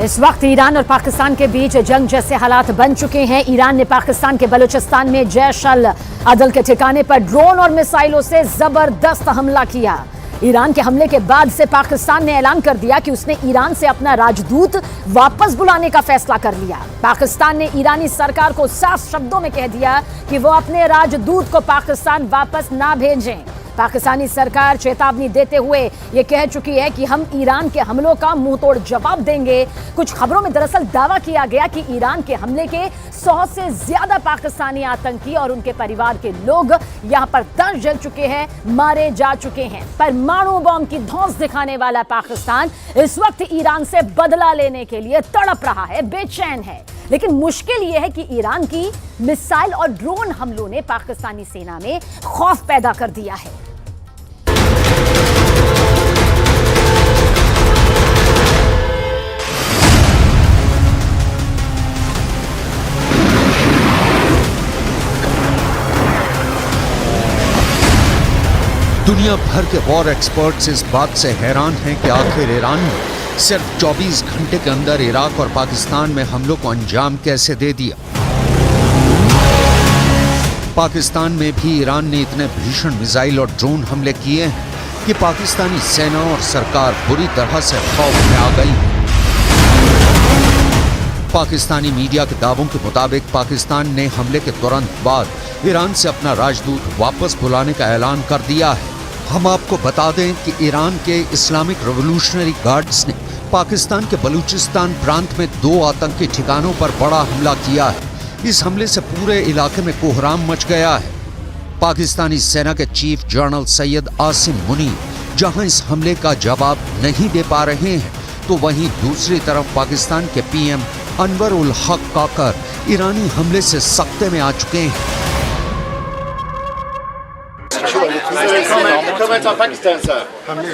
इस वक्त ईरान और पाकिस्तान के बीच जंग जैसे हालात बन चुके हैं। ईरान ने पाकिस्तान के बलूचिस्तान में जैश अल अदल के ठिकाने पर ड्रोन और मिसाइलों से जबरदस्त हमला किया। ईरान के हमले के बाद से पाकिस्तान ने ऐलान कर दिया कि उसने ईरान से अपना राजदूत वापस बुलाने का फैसला कर लिया। पाकिस्तान ने ईरानी सरकार को साफ शब्दों में कह दिया कि वो अपने राजदूत को पाकिस्तान वापस ना भेजें। पाकिस्तानी सरकार चेतावनी देते हुए ये कह चुकी है कि हम ईरान के हमलों का मुंहतोड़ जवाब देंगे। कुछ खबरों में दरअसल दावा किया गया कि ईरान के हमले के 100 से ज्यादा पाकिस्तानी आतंकी और उनके परिवार के लोग यहां पर दर्ज जल चुके हैं, मारे जा चुके हैं। परमाणु बम की धौंस दिखाने वाला पाकिस्तान इस वक्त ईरान से बदला लेने के लिए तड़प रहा है, बेचैन है। लेकिन मुश्किल यह है कि ईरान की मिसाइल और ड्रोन हमलों ने पाकिस्तानी सेना में खौफ पैदा कर दिया है। दुनिया भर के वॉर एक्सपर्ट्स इस बात से हैरान हैं कि आखिर ईरान ने सिर्फ 24 घंटे के अंदर इराक और पाकिस्तान में हमलों को अंजाम कैसे दे दिया। पाकिस्तान में भी ईरान ने इतने भीषण मिसाइल और ड्रोन हमले किए हैं कि पाकिस्तानी सेना और सरकार बुरी तरह से खौफ में आ गई। पाकिस्तानी मीडिया के दावों के मुताबिक पाकिस्तान ने हमले के तुरंत बाद ईरान से अपना राजदूत वापस बुलाने का ऐलान कर दिया है। हम आपको बता दें कि ईरान के इस्लामिक रिवॉल्यूशनरी गार्ड्स ने पाकिस्तान के बलूचिस्तान प्रांत में 2 आतंकी ठिकानों पर बड़ा हमला किया है। इस हमले से पूरे इलाके में कोहराम मच गया है। पाकिस्तानी सेना के चीफ जनरल सैयद आसिम मुनीर जहां इस हमले का जवाब नहीं दे पा रहे हैं, तो वहीं दूसरी तरफ पाकिस्तान के पीएम अनवर उल हक काकर ईरानी हमले से सख्ते में आ चुके हैं। Comment en Pakistan, sir?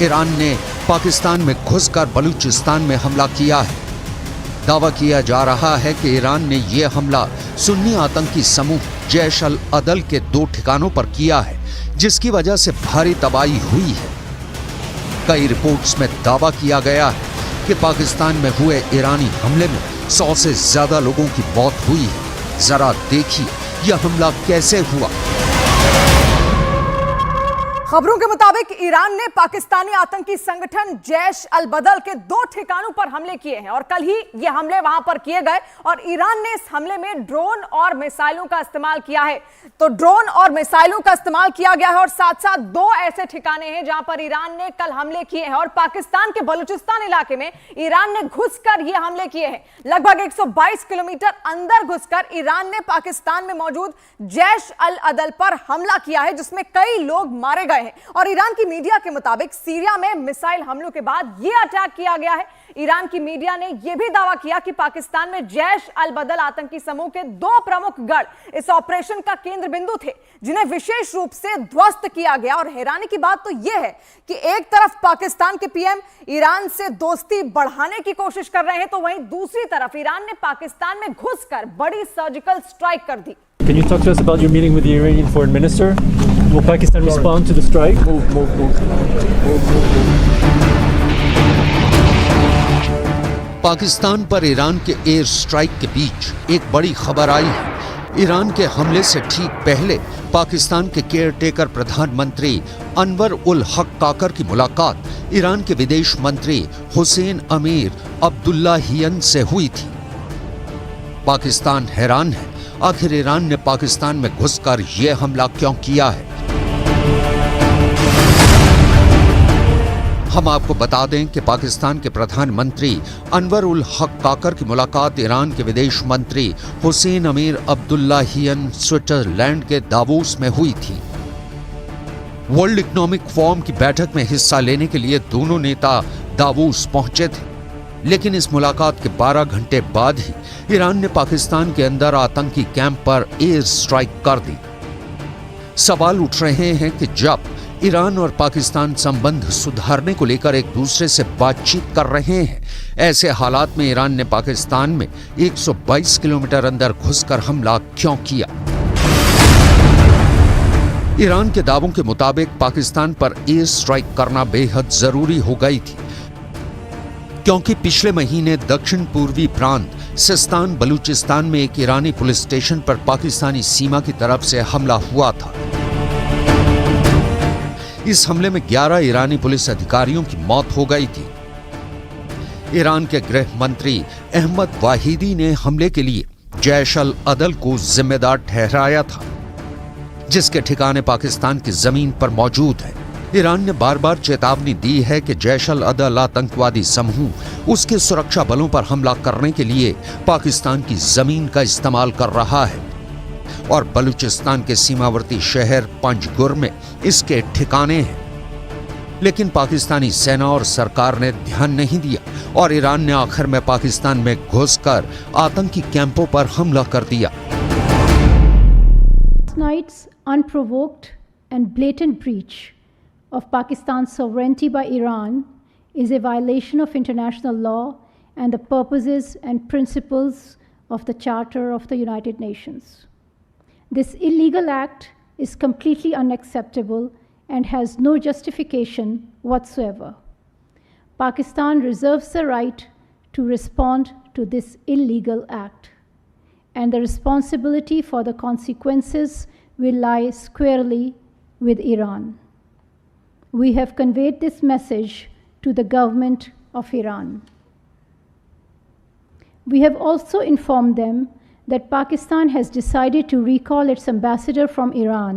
Iran ने पाकिस्तान में घुसकर बलूचिस्तान में हमला किया है। दावा किया जा रहा है कि ईरान ने यह हमला सुन्नी आतंकी समूह जैश अल अदल के 2 ठिकानों पर किया है, जिसकी वजह से भारी तबाही हुई है। कई रिपोर्ट्स में दावा किया गया है कि पाकिस्तान में हुए ईरानी हमले में 100 से ज्यादा लोगों की मौत हुई है। जरा देखिए यह हमला कैसे हुआ। खबरों के मुताबिक ईरान ने पाकिस्तानी आतंकी संगठन जैश अल बदल के 2 ठिकानों पर हमले किए हैं और कल ही ये हमले वहां पर किए गए और ईरान ने इस हमले में ड्रोन और मिसाइलों का इस्तेमाल किया है। तो ड्रोन और मिसाइलों का इस्तेमाल किया गया है और साथ साथ 2 ऐसे ठिकाने हैं जहां पर ईरान ने कल हमले किए हैं और पाकिस्तान के बलूचिस्तान इलाके में ईरान ने घुसकर ये हमले किए हैं। लगभग 122 किलोमीटर अंदर घुसकर ईरान ने पाकिस्तान में मौजूद जैश अल अदल पर हमला किया है, जिसमें कई लोग मारे गए। और ईरान की मीडिया के मुताबिक सीरिया में मिसाइल हमलों के बाद यह अटैक किया गया है। ईरान की मीडिया ने यह भी दावा किया कि पाकिस्तान में जैश अल बदल आतंकी समूह के 2 प्रमुख गढ़ इस ऑपरेशन का केंद्र बिंदु थे, जिन्हें विशेष रूप से ध्वस्त किया गया। और हैरानी की बात तो यह है कि एक तरफ पाकिस्तान के पीएम ईरान से दोस्ती बढ़ाने की कोशिश कर रहे हैं, तो वहीं दूसरी तरफ ईरान ने पाकिस्तान में घुसकर बड़ी सर्जिकल स्ट्राइक कर दी। Can you talk to us about your meeting with the Iranian foreign minister? Will Pakistan respond to the strike? Pakistan पर ईरान के एयर स्ट्राइक के बीच एक बड़ी खबर आई है। ईरान के हमले से ठीक पहले पाकिस्तान के केयरटेकर प्रधानमंत्री अनवर उल हक काकर की मुलाकात ईरान के विदेश मंत्री हुसैन अमीर अब्दुल्लाहियन से हुई थी। पाकिस्तान हैरान है, आखिर ईरान ने पाकिस्तान में घुसकर यह हमला क्यों किया है। हम आपको बता दें कि पाकिस्तान के प्रधानमंत्री अनवर उल हक काकर की मुलाकात ईरान के विदेश मंत्री हुसैन अमीर अब्दुल्लाहियन स्विट्जरलैंड के दावोस में हुई थी। वर्ल्ड इकोनॉमिक फोरम की बैठक में हिस्सा लेने के लिए दोनों नेता दावोस पहुंचे थे, लेकिन इस मुलाकात के 12 घंटे बाद ही ईरान ने पाकिस्तान के अंदर आतंकी कैंप पर एयर स्ट्राइक कर दी। सवाल उठ रहे हैं कि जब ईरान और पाकिस्तान संबंध सुधारने को लेकर एक दूसरे से बातचीत कर रहे हैं। ऐसे हालात में ईरान ने पाकिस्तान में 122 किलोमीटर अंदर घुसकर हमला क्यों किया? ईरान के दावों के मुताबिक पाकिस्तान पर एयर स्ट्राइक करना बेहद जरूरी हो गई थी, क्योंकि पिछले महीने दक्षिण पूर्वी प्रांत सिस्तान बलूचिस्तान में एक ईरानी पुलिस स्टेशन पर पाकिस्तानी सीमा की तरफ से हमला हुआ था। इस हमले में 11 ईरानी पुलिस अधिकारियों की मौत हो गई थी। ईरान के गृह मंत्री अहमद वाहिदी ने हमले के लिए जैश अल अदल को जिम्मेदार ठहराया था, जिसके ठिकाने पाकिस्तान की जमीन पर मौजूद है। ईरान ने बार बार चेतावनी दी है कि जैश अल अदल आतंकवादी समूह उसके सुरक्षा बलों पर हमला करने के लिए पाकिस्तान की जमीन का इस्तेमाल कर रहा है और बलूचिस्तान के सीमावर्ती शहर पंजगुर में इसके ठिकाने हैं। लेकिन पाकिस्तानी सेना और सरकार ने ध्यान नहीं दिया और ईरान ने आखिर में पाकिस्तान में घुसकर आतंकी कैंपों पर हमला कर दिया। Night's unprovoked and blatant breach of Pakistan's sovereignty by Iran is a violation of international law and the purposes and principles of the Charter of the United Nations. This illegal act is completely unacceptable and has no justification whatsoever. Pakistan reserves the right to respond to this illegal act, and the responsibility for the consequences will lie squarely with Iran. We have conveyed this message to the government of Iran. We have also informed them that Pakistan has decided to recall its ambassador from Iran